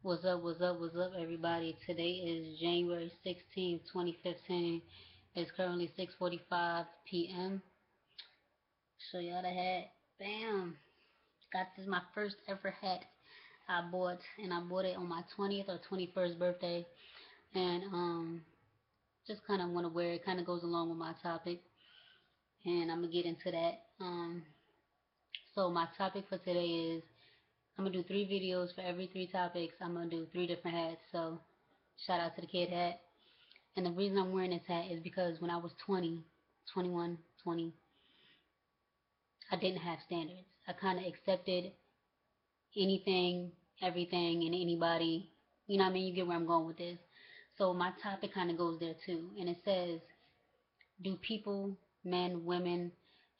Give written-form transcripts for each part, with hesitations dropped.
What's up, what's up, what's up, everybody? Today is January 16th, 2015. It's currently 6:45 p.m. Show y'all the hat. Bam! Got this, my first ever hat I bought, and I bought it on my 20th or 21st birthday. And, just kind of want to wear it. Kind of goes along with my topic, and I'm going to get into that. So, my topic for today is I'm going to do 3 videos for every 3 topics. I'm going to do 3 different hats. So, shout out to the kid hat. And the reason I'm wearing this hat is because when I was 20, 21, 20, I didn't have standards. I kind of accepted anything, everything, and anybody. You know what I mean? You get where I'm going with this. So my topic kind of goes there too. And it says, do people, men, women,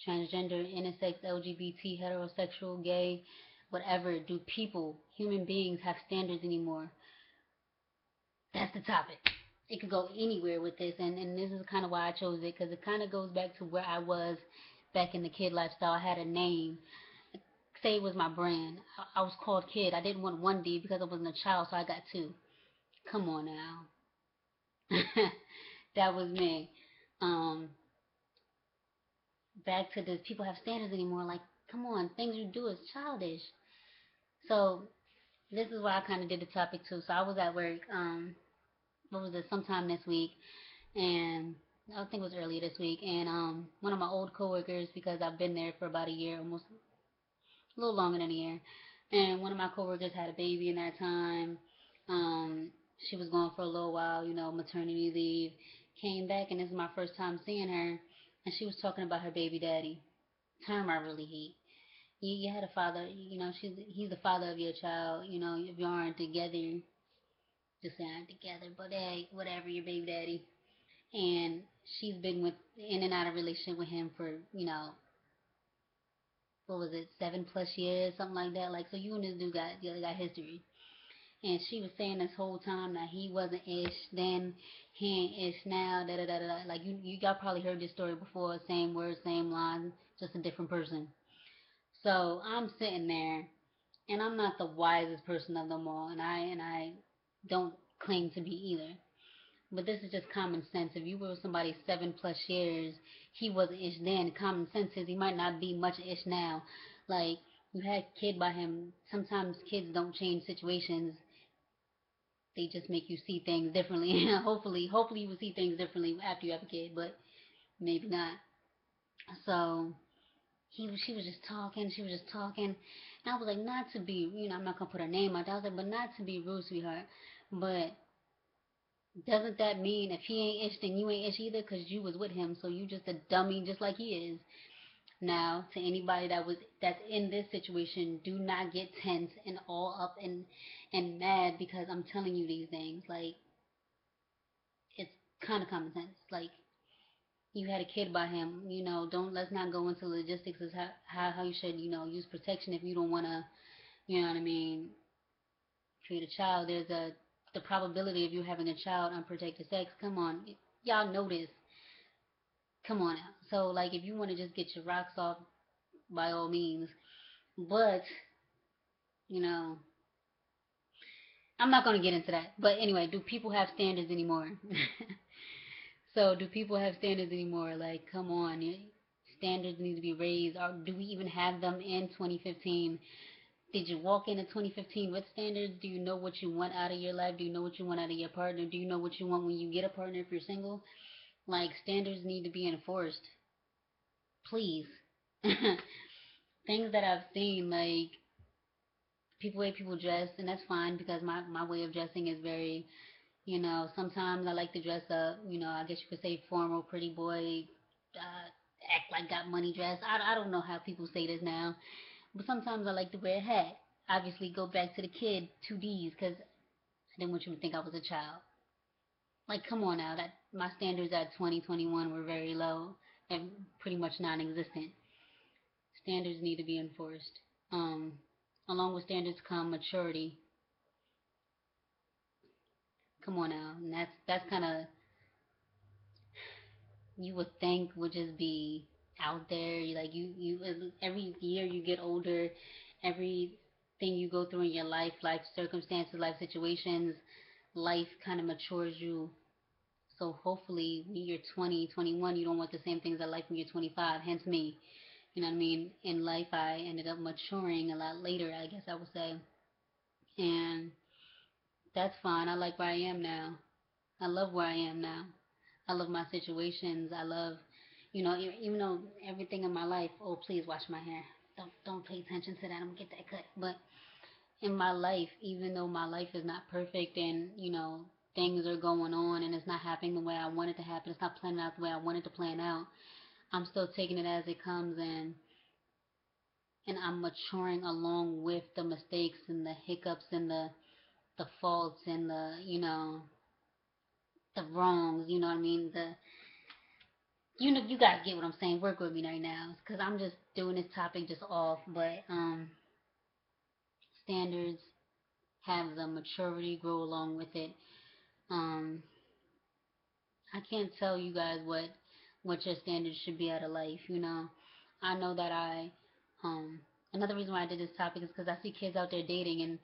transgender, intersex, LGBT, heterosexual, gay, whatever, do people, human beings have standards anymore? That's the topic. It could go anywhere with this, and this is kind of why I chose it, because it kind of goes back to where I was back in the kid lifestyle. I had a name. Say it was my brand. I was called Kid. I didn't want one D because I wasn't a child, so I got two. Come on now. That was me. Um, Back to this, people have standards anymore. Like, come on, things you do is childish. So this is why I kind of did the topic too. So I was at work. What was it? Sometime this week, and I think it was earlier this week, and one of my old coworkers, because I've been there for about a year, almost a little longer than a year, and one of my coworkers had a baby in that time. Um, she was gone for a little while, maternity leave. Came back, and this is my first time seeing her, and she was talking about her baby daddy. Term I really hate. You had a father, he's the father of your child. If you aren't together, just say aren't together. But hey, whatever, your baby daddy. And she's been with in and out of relationship with him for what was it, 7+ years, something like that. Like, so you and this dude got history. And she was saying this whole time that he wasn't ish then, he ain't ish now, da da da da. Like, y'all probably heard this story before, same words, same line, just a different person. So I'm sitting there, and I'm not the wisest person of them all, and I don't claim to be either. But this is just common sense. If you were with somebody 7+ years, he wasn't ish then. Common sense is he might not be much ish now. Like, you had a kid by him. Sometimes kids don't change situations. They just make you see things differently. hopefully you will see things differently after you have a kid, but maybe not. So she was just talking. She was just talking, and I was like, not to be, I'm not gonna put her name out. I was like, but not to be rude, sweetheart, but doesn't that mean if he ain't ish, then you ain't ish either? Cause you was with him, so you just a dummy, just like he is. Now, to anybody that's in this situation, do not get tense and all up and mad because I'm telling you these things. Like, it's kind of common sense. Like, you had a kid by him, don't let's not go into logistics as how you should use protection if you don't want to, you know what I mean, create a child. There's the probability of you having a child unprotected sex. Come on, y'all know this. Come on now. So, like, if you want to just get your rocks off, by all means. But, you know, I'm not going to get into that. But anyway, do people have standards anymore? So, do people have standards anymore? Like, come on. Standards need to be raised. Or do we even have them in 2015? Did you walk into 2015 with standards? Do you know what you want out of your life? Do you know what you want out of your partner? Do you know what you want when you get a partner if you're single? Like, standards need to be enforced. Please. Things that I've seen, like way people dress, and that's fine because my way of dressing is very, sometimes I like to dress up, I guess you could say formal, pretty boy, act like got money dress. I don't know how people say this now, but sometimes I like to wear a hat. Obviously, go back to the kid 2Ds because I didn't want you to think I was a child. Like, come on now, that my standards at 2021 were very low and pretty much non-existent. Standards need to be enforced. Um, Along with standards come maturity. Come on now, and that's kind of you would think would just be out there. Like you every year you get older, everything everything you go through in your life, life circumstances, life situations, life kind of matures you. So hopefully when you're 20, 21, you don't want the same things that life when you're 25. Hence me. You know what I mean? In life, I ended up maturing a lot later, I guess I would say. And that's fine. I like where I am now. I love where I am now. I love my situations. I love, even though everything in my life. Oh, please wash my hair. Don't pay attention to that. I'm gonna get that cut. But in my life, even though my life is not perfect, and things are going on, and it's not happening the way I want it to happen. It's not planning out the way I want it to plan out. I'm still taking it as it comes, and I'm maturing along with the mistakes and the hiccups and the faults and the wrongs. You know what I mean? You guys get what I'm saying. Work with me right now, because I'm just doing this topic just off. But standards have the maturity, grow along with it. Um, I can't tell you guys what your standards should be out of life. I know that um another reason why I did this topic is because I see kids out there dating, and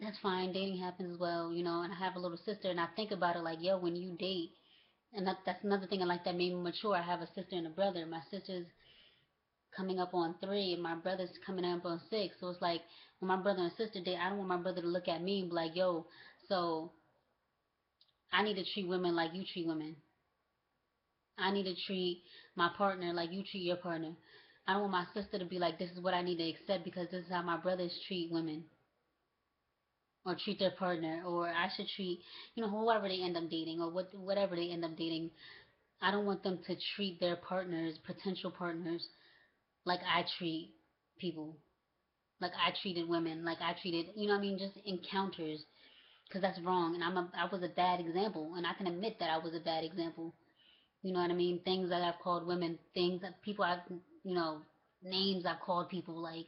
that's fine. Dating happens as well. And I have a little sister, and I think about it like, yo, when you date, and that's another thing I like that made me mature. I have a sister and a brother. My sister's coming up on 3, and my brother's coming up on 6. So it's like when my brother and sister date, I don't want my brother to look at me and be like, yo, so I need to treat women like you treat women. I need to treat my partner like you treat your partner. I don't want my sister to be like, this is what I need to accept because this is how my brothers treat women or treat their partner, or I should treat, whoever they end up dating, or whatever they end up dating. I don't want them to treat their partners, potential partners, like I treat people, like I treated women, like I treated, what I mean, just encounters, because that's wrong. And I was a bad example, and I can admit that I was a bad example. You know what I mean? Things that I've called women, things that people I've, you know, names I've called people, like,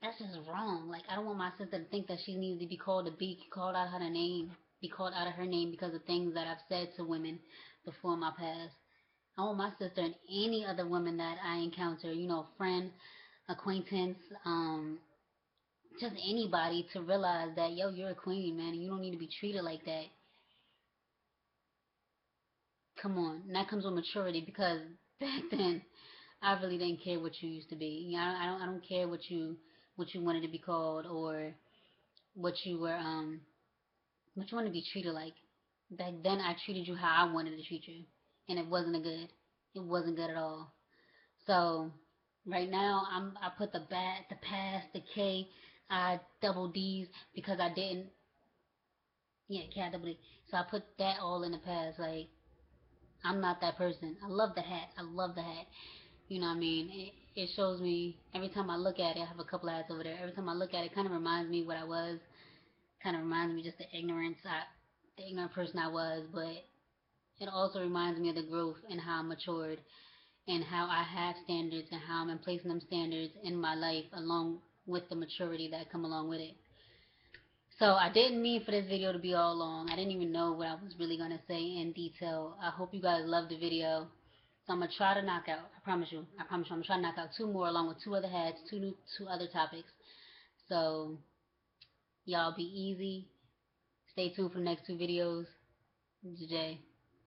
that's just wrong. Like, I don't want my sister to think that she needs to be called out her name, be called out of her name because of things that I've said to women before in my past. I want my sister and any other woman that I encounter, friend, acquaintance, just anybody to realize that, yo, you're a queen, man, and you don't need to be treated like that. Come on. And that comes with maturity, because back then I really didn't care what you used to be. I don't care what you wanted to be called, or what you were what you wanted to be treated like. Back then I treated you how I wanted to treat you, and it wasn't a good. It wasn't good at all. So right now I put the past, the K, I double D's, because I didn't. Yeah, K I double D. So I put that all in the past. Like, I'm not that person. I love the hat. I love the hat. You know what I mean? It shows me every time I look at it. I have a couple hats over there. Every time I look at it, it kind of reminds me what I was. Kind of reminds me just the ignorant person I was. But it also reminds me of the growth and how I matured, and how I have standards, and how I'm placing them standards in my life along with the maturity that come along with it. So I didn't mean for this video to be all long. I didn't even know what I was really going to say in detail. I hope you guys loved the video. So I'm going to try to knock out, I promise you, I'm going to try to knock out 2 more along with 2 other hats, two other topics. So y'all be easy. Stay tuned for the next 2 videos. Jay.